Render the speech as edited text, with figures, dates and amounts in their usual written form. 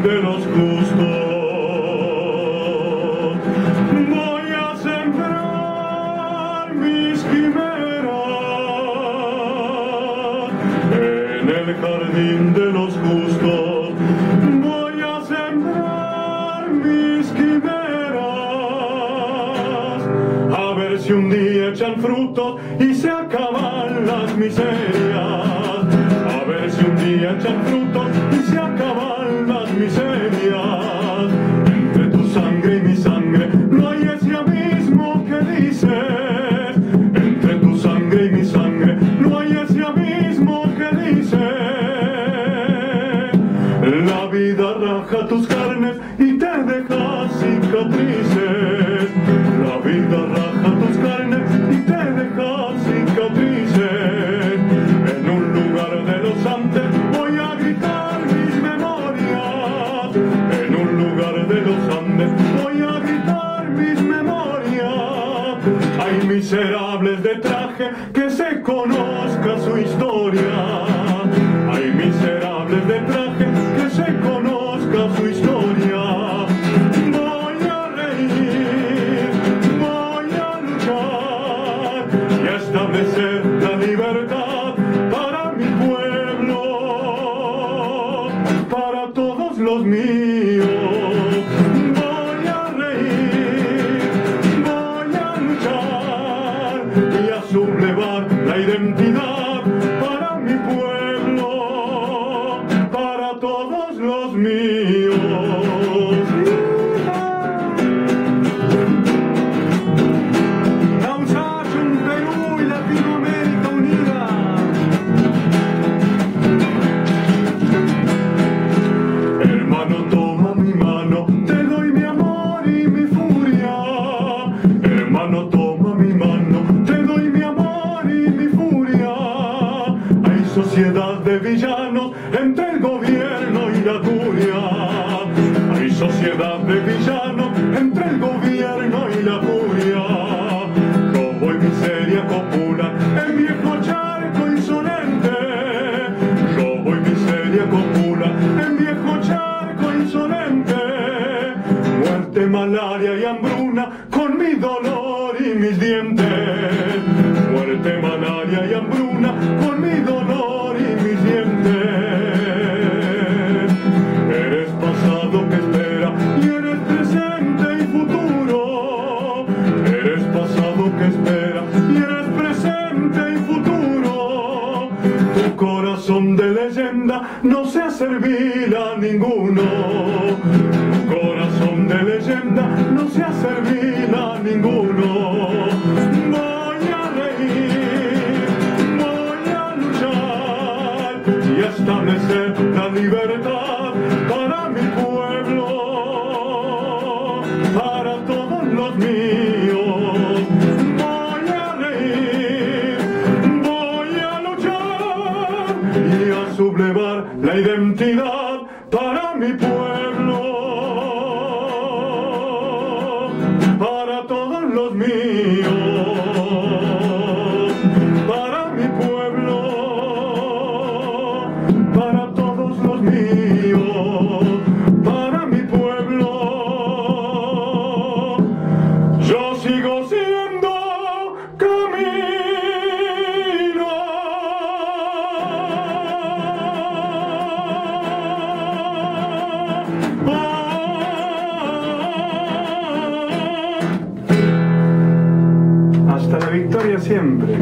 de los justos. Voy a sembrar mis quimeras en el jardín de los justos. Voy a sembrar mis quimeras, a ver si un día echan frutos y se acaban las miserias. A ver si un día echan frutos y se acaban las miserias. Entre tu sangre y mi sangre no hay ese abismo que dices. Entre tu sangre y mi sangre no hay ese abismo que dices. La vida raja tus carnes y te deja cicatrices. La vida raja tus carnes y te deja cicatrices. En un lugar de los antes voy a gritar mis memorias. En un lugar de los andes voy a gritar mis memorias. Hay miserables de traje que se conozca su historia. Hay miserables de traje que se conozca su historia. Voy a reír, voy a luchar y a establecer la libertad para mi pueblo, para todos los míos. Voy a reír, voy a luchar y a sublevar la identidad para mi pueblo, para todos los míos. Causacho en Perú y Latinoamérica unida. Hermano, toma mi mano, te doy mi amor y mi furia. Hermano, toma mi mano, te doy mi amor y mi furia. Hay sociedad de villanos entre el gobierno y la curia. Hay sociedad de villanos entre el gobierno y la curia. Robo y miseria copulan el viejo charco insolente. Robo y miseria copulan el viejo charco insolente. Muerte, malaria y hambruna con mi dolor y mis dientes. Muerte, malaria y hambruna con mi dolor y mis dientes. Eres pasado que espera y eres presente y futuro. Eres pasado que espera y eres presente y futuro. Tu corazón de leyenda no sea servil a ninguno. Tu corazón de leyenda no sea servil a ninguno. Voy a reír, voy a luchar y a establecer la libertad para mi pueblo, para todos los míos. Voy a reír, voy a luchar y a sublevar la identidad para mi pueblo, para todos los míos, para mi pueblo, para todos los míos, para mi pueblo. Yo sigo siendo camino. Hasta la victoria siempre.